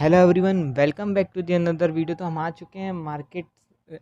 Hello everyone, welcome back to the another video. तो हम आ चुके हैं मार्केट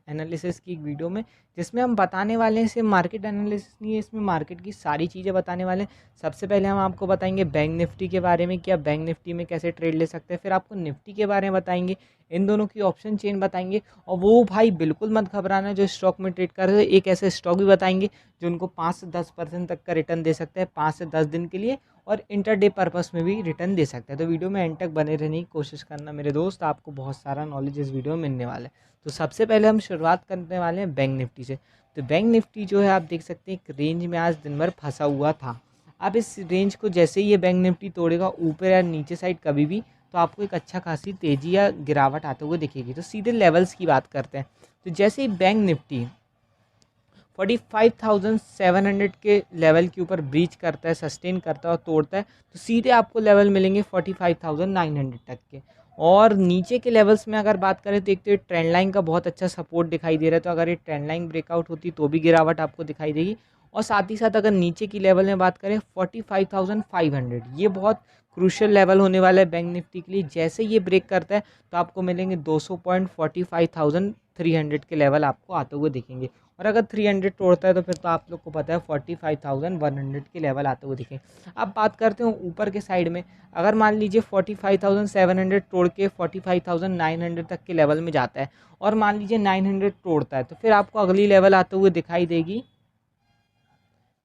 एनालिसिस की एक वीडियो में, जिसमें हम बताने वाले हैं सिर्फ मार्केट एनालिसिस नहीं है, इसमें मार्केट की सारी चीज़ें बताने वाले हैं। सबसे पहले हम आपको बताएंगे बैंक निफ्टी के बारे में, कि आप बैंक निफ्टी में कैसे ट्रेड ले सकते हैं। फिर आपको निफ्टी के बारे में बताएंगे, इन दोनों की ऑप्शन चेन बताएंगे। और वो भाई बिल्कुल मत घबराना जो स्टॉक में ट्रेड कर रहे हो, एक ऐसे स्टॉक भी बताएंगे जो उनको 5 से 10% तक का रिटर्न दे सकता है 5 से 10 दिन के लिए, और इंटरडे पर्पस में भी रिटर्न दे सकता है। तो वीडियो में एंड तक बने रहने की कोशिश करना मेरे दोस्त, आपको बहुत सारा नॉलेज इस वीडियो में मिलने वाला है। तो सबसे पहले हम शुरुआत करने वाले हैं बैंक निफ्टी से। तो बैंक निफ्टी जो है, आप देख सकते हैं एक रेंज में आज दिन भर फंसा हुआ था। अब इस रेंज को जैसे ही ये बैंक निफ्टी तोड़ेगा ऊपर या नीचे साइड कभी भी, तो आपको एक अच्छा खासी तेज़ी या गिरावट आते हुए दिखेगी। तो सीधे लेवल्स की बात करते हैं। तो जैसे ही बैंक निफ्टी 45,700 के लेवल के ऊपर ब्रीच करता है, सस्टेन करता है और तोड़ता है, तो सीधे आपको लेवल मिलेंगे 45,900 तक के। और नीचे के लेवल्स में अगर बात करें तो एक तो ये ट्रेंड लाइन का बहुत अच्छा सपोर्ट दिखाई दे रहा है, तो अगर ये ट्रेंड लाइन ब्रेकआउट होती तो भी गिरावट आपको दिखाई देगी। और साथ ही साथ अगर नीचे की लेवल में बात करें 45,500, ये बहुत क्रूशियल लेवल होने वाला है बैंक निफ्टी के लिए। जैसे ये ब्रेक करता है तो आपको मिलेंगे 200 पॉइंट 45,300 के लेवल आपको आते हुए दिखेंगे। और अगर 300 तोड़ता है तो फिर तो आप लोग को पता है 45,100 के लेवल आते हुए दिखेंगे। अब बात करते हैं ऊपर के साइड में। अगर मान लीजिए 45,700 तोड़ के 45,900 तक के लेवल में जाता है, और मान लीजिए 900 तोड़ता है, तो फिर आपको अगली लेवल आते हुए दिखाई देगी।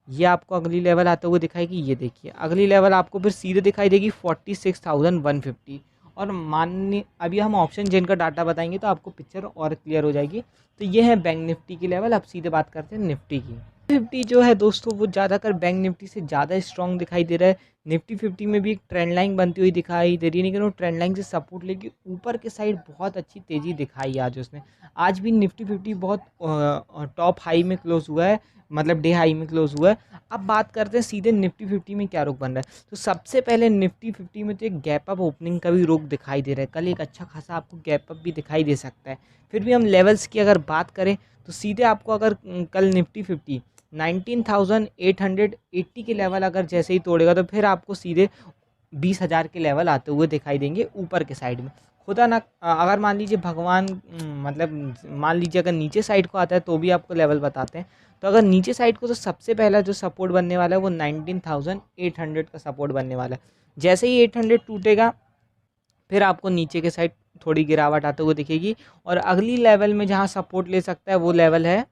ये आपको अगली लेवल आते हुए दिखाएगी, ये देखिए अगली लेवल आपको फिर सीधे दिखाई देगी 46,150। और माननीय अभी हम ऑप्शन चेन का डाटा बताएंगे तो आपको पिक्चर और क्लियर हो जाएगी। तो ये है बैंक निफ्टी की लेवल। अब सीधे बात करते हैं निफ्टी की। निफ्टी जो है दोस्तों, वो ज़्यादातर बैंक निफ्टी से ज़्यादा स्ट्रॉन्ग दिखाई दे रहा है। निफ्टी 50 में भी एक ट्रेंड लाइन बनती हुई दिखाई दे रही है, लेकिन वो ट्रेंड लाइन से सपोर्ट लेके ऊपर के साइड बहुत अच्छी तेज़ी दिखाई आज उसने। आज भी निफ्टी 50 बहुत टॉप हाई में क्लोज हुआ है, मतलब डे हाई में क्लोज हुआ है। अब बात करते हैं सीधे निफ्टी 50 में क्या रुख बन रहा है। तो सबसे पहले निफ्टी 50 में तो एक गैप अप ओपनिंग का भी रुख दिखाई दे रहा है। कल एक अच्छा खासा आपको गैप अप भी दिखाई दे सकता है। फिर भी हम लेवल्स की अगर बात करें तो सीधे आपको अगर कल निफ्टी 50 19,880 के लेवल अगर जैसे ही तोड़ेगा, तो फिर आपको सीधे 20,000 के लेवल आते हुए दिखाई देंगे ऊपर के साइड में। खुदा ना अगर मान लीजिए भगवान मतलब मान लीजिए अगर नीचे साइड को आता है तो भी आपको लेवल बताते हैं। तो अगर नीचे साइड को, तो सबसे पहला जो सपोर्ट बनने वाला है वो 19,800 का सपोर्ट बनने वाला है। जैसे ही 800 टूटेगा, फिर आपको नीचे के साइड थोड़ी गिरावट आते हुए दिखेगी। और अगली लेवल में जहाँ सपोर्ट ले सकता है वो लेवल है,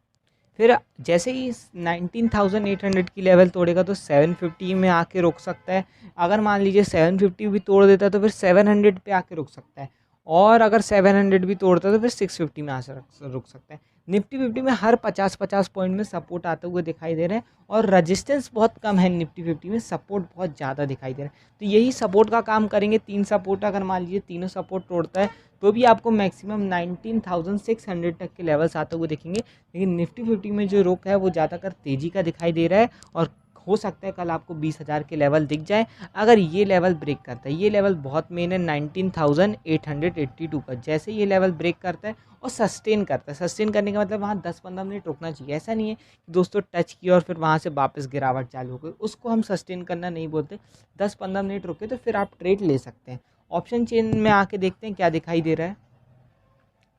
फिर जैसे ही 19,800 की लेवल तोड़ेगा तो 750 में आके रुक सकता है। अगर मान लीजिए 750 भी तोड़ देता है तो फिर 700 पे आके रुक सकता है। और अगर 700 भी तोड़ता है तो फिर 650 में रुक सकता है। निफ्टी 50 में हर 50-50 पॉइंट में सपोर्ट आते हुए दिखाई दे रहे हैं, और रजिस्टेंस बहुत कम है निफ्टी 50 में, सपोर्ट बहुत ज़्यादा दिखाई दे रहा है। तो यही सपोर्ट का काम करेंगे। 3 सपोर्ट अगर मान लीजिए तीनों सपोर्ट तोड़ता है तो भी आपको मैक्सिमम 19,600 तक के लेवल्स आते हुए दिखेंगे। लेकिन निफ्टी 50 में जो रुख है वो ज़्यादातर तेज़ी का दिखाई दे रहा है, और हो सकता है कल आपको 20,000 के लेवल दिख जाए अगर ये लेवल ब्रेक करता है। ये लेवल बहुत मेन है 19,882 का। जैसे ये लेवल ब्रेक करता है और सस्टेन करता है, सस्टेन करने का मतलब वहाँ 10-15 मिनट रुकना चाहिए। ऐसा नहीं है कि दोस्तों टच किया और फिर वहाँ से वापस गिरावट चालू हो गई, उसको हम सस्टेन करना नहीं बोलते। 10-15 मिनट रुके तो फिर आप ट्रेड ले सकते हैं। ऑप्शन चेन में आके देखते हैं क्या दिखाई दे रहा है।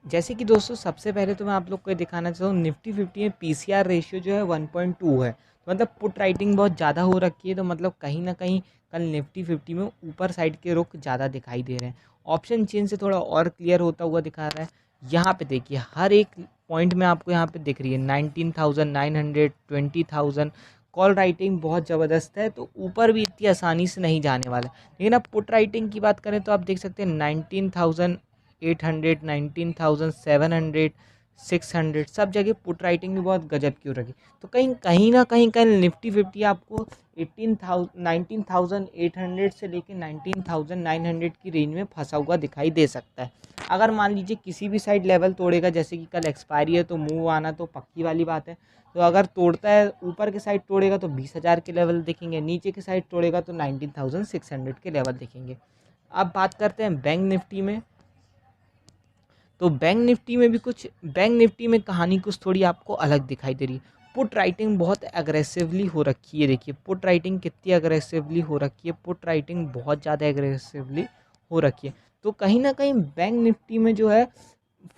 जैसे कि दोस्तों सबसे पहले तो मैं आप लोग को दिखाना चाहता हूँ, निफ्टी 50 में पीसीआर रेशियो जो है 1.2 है। तो मतलब पुट राइटिंग बहुत ज़्यादा हो रखी है, तो मतलब कहीं ना कहीं कल निफ्टी 50 में ऊपर साइड के रुख ज़्यादा दिखाई दे रहे हैं। ऑप्शन चेन से थोड़ा और क्लियर होता हुआ दिखा रहा है। यहाँ पे देखिए हर एक पॉइंट में आपको यहाँ पे दिख रही है 19,900, 20,000। कॉल राइटिंग बहुत ज़बरदस्त है, तो ऊपर भी इतनी आसानी से नहीं जाने वाला। लेकिन अब पुट राइटिंग की बात करें तो आप देख सकते हैं 19,800, 19,700, 600 सब जगह पुट राइटिंग भी बहुत गजब की हो रही। तो कहीं कहीं ना कहीं कल निफ्टी 50 आपको 19,800 से लेकर 19,900 की रेंज में फंसा हुआ दिखाई दे सकता है। अगर मान लीजिए किसी भी साइड लेवल तोड़ेगा, जैसे कि कल एक्सपायरी है तो मूव आना तो पक्की वाली बात है। तो अगर तोड़ता है ऊपर के साइड तोड़ेगा तो 20,000 के लेवल दिखेंगे, नीचे के साइड तोड़ेगा तो 19,600 के लेवल दिखेंगे। अब बात करते हैं बैंक निफ्टी में। तो बैंक निफ्टी में कहानी कुछ थोड़ी आपको अलग दिखाई दे रही है। पुट राइटिंग बहुत एग्रेसिवली हो रखी है। देखिए पुट राइटिंग कितनी एग्रेसिवली हो रखी है, पुट राइटिंग बहुत ज़्यादा एग्रेसिवली हो रखी है। तो कहीं ना कहीं बैंक निफ्टी में जो है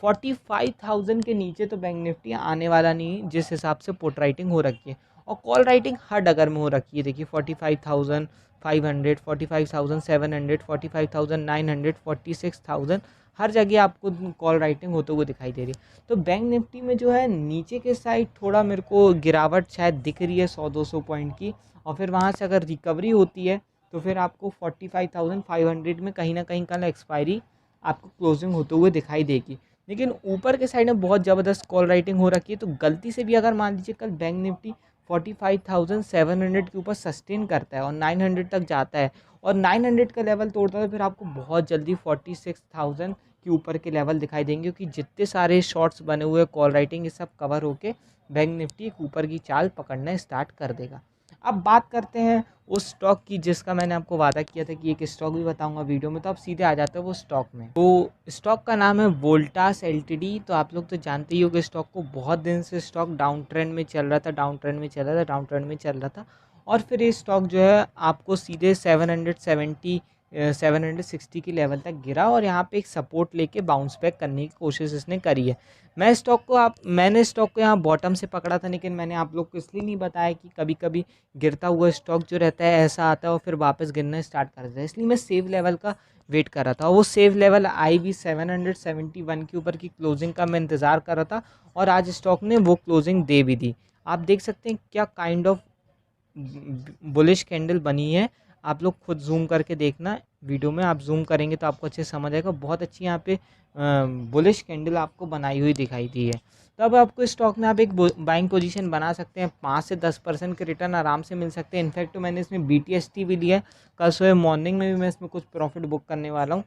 45,000 के नीचे तो बैंक निफ्टी आने वाला नहीं, जिस हिसाब से पुट राइटिंग हो रखी है। और कॉल राइटिंग हर डगर में हो रखी है, देखिए 45,500, 45,700, 45,900, 46,000, हर जगह आपको कॉल राइटिंग होते हुए दिखाई दे रही है। तो बैंक निफ्टी में जो है नीचे के साइड थोड़ा मेरे को गिरावट शायद दिख रही है 100-200 पॉइंट की, और फिर वहाँ से अगर रिकवरी होती है तो फिर आपको 45,500 में कहीं ना कहीं कल एक्सपायरी आपको क्लोजिंग होते हुए दिखाई देगी। लेकिन ऊपर के साइड में बहुत ज़बरदस्त कॉल राइटिंग हो रखी है, तो गलती से भी अगर मान लीजिए कल बैंक निफ्टी 45,700 के ऊपर सस्टेन करता है और 900 तक जाता है और 900 का लेवल तोड़ता है, तो फिर आपको बहुत जल्दी 46,000 के ऊपर के लेवल दिखाई देंगे, क्योंकि जितने सारे शॉर्ट्स बने हुए कॉल राइटिंग ये सब कवर होके बैंक निफ्टी एक ऊपर की चाल पकड़ना स्टार्ट कर देगा। अब बात करते हैं उस स्टॉक की जिसका मैंने आपको वादा किया था कि एक स्टॉक भी बताऊंगा वीडियो में, तो आप सीधे आ जाते हैं वो स्टॉक में। तो स्टॉक का नाम है वोल्टास एलटीडी। तो आप लोग तो जानते ही हो कि स्टॉक को बहुत दिन से स्टॉक डाउन ट्रेंड में चल रहा था, डाउन ट्रेंड में चल रहा था, डाउन ट्रेंड में चल रहा था, और फिर ये स्टॉक जो है आपको सीधे 760 की लेवल तक गिरा और यहाँ पे एक सपोर्ट लेके बाउंस बैक करने की कोशिश इसने करी है। मैंने स्टॉक को यहाँ बॉटम से पकड़ा था, लेकिन मैंने आप लोग को इसलिए नहीं बताया कि कभी कभी गिरता हुआ स्टॉक जो रहता है ऐसा आता है और फिर वापस गिरना स्टार्ट कर देता है, इसलिए मैं सेव लेवल का वेट कर रहा था। और वो सेव लेवल आई भी 771 के ऊपर की क्लोजिंग का मैं इंतज़ार कर रहा था, और आज स्टॉक ने वो क्लोजिंग दे भी दी। आप देख सकते हैं क्या काइंड ऑफ बुलिश कैंडल बनी है। आप लोग खुद जूम करके देखना, वीडियो में आप जूम करेंगे तो आपको अच्छे समझ आएगा। बहुत अच्छी यहाँ पे बुलिश कैंडल आपको बनाई हुई दिखाई दी है। तो अब आपको स्टॉक में आप एक बाइंग पोजीशन बना सकते हैं, 5 से 10% के रिटर्न आराम से मिल सकते हैं। इनफैक्ट तो मैंने इसमें BTST भी लिया है, कल सुबह मॉर्निंग में भी मैं इसमें कुछ प्रॉफिट बुक करने वाला हूँ,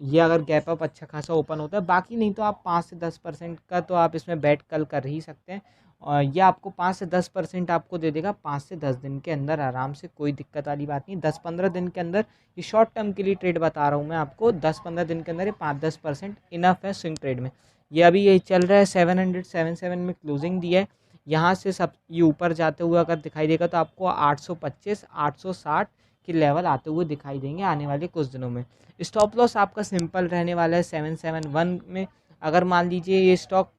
ये अगर गैप अप अच्छा खासा ओपन होता है। बाकी नहीं तो आप 5 से 10% का तो आप इसमें बैट कल कर ही सकते हैं, और ये आपको 5 से 10% आपको दे देगा 5 से 10 दिन के अंदर आराम से, कोई दिक्कत वाली बात नहीं। 10-15 दिन के अंदर, ये शॉर्ट टर्म के लिए ट्रेड बता रहा हूँ मैं आपको, 10-15 दिन के अंदर ये 5-10% इनफ है स्विंग ट्रेड में। ये अभी ये चल रहा है 777 में क्लोजिंग दिया है, यहाँ से सब ये ऊपर जाते हुए अगर दिखाई देगा तो आपको 825 860 के लेवल आते हुए दिखाई देंगे आने वाले कुछ दिनों में। स्टॉप लॉस आपका सिंपल रहने वाला है 771 में। अगर मान लीजिए ये स्टॉक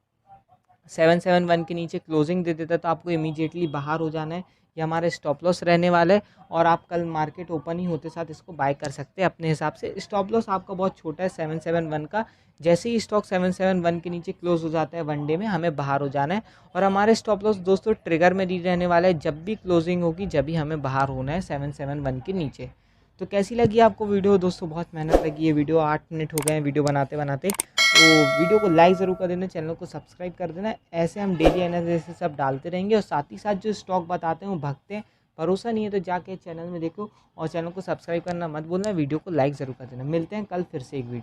771 के नीचे क्लोजिंग दे देता है तो आपको इमीडिएटली बाहर हो जाना है, ये हमारा स्टॉप लॉस रहने वाला है, और आप कल मार्केट ओपन ही होते साथ इसको बाय कर सकते हैं अपने हिसाब से। स्टॉप लॉस आपका बहुत छोटा है 771 का, जैसे ही स्टॉक 771 के नीचे क्लोज हो जाता है वन डे में हमें बाहर हो जाना है, और हमारे स्टॉप लॉस दोस्तों ट्रिगर में दी रहने वाला है, जब भी क्लोजिंग होगी जब भी हमें बाहर होना है 771 के नीचे। तो कैसी लगी आपको वीडियो दोस्तों? बहुत मेहनत लगी है, वीडियो 8 मिनट हो गए हैं वीडियो बनाते बनाते, तो वीडियो को लाइक ज़रूर कर देना, चैनल को सब्सक्राइब कर देना। ऐसे हम डेली एनालिसिस सब डालते रहेंगे, और साथ ही साथ जो स्टॉक बताते हैं वो भगते हैं, भरोसा नहीं है तो जाके चैनल में देखो, और चैनल को सब्सक्राइब करना मत भूलना, वीडियो को लाइक ज़रूर कर देना। मिलते हैं कल फिर से एक वीडियो।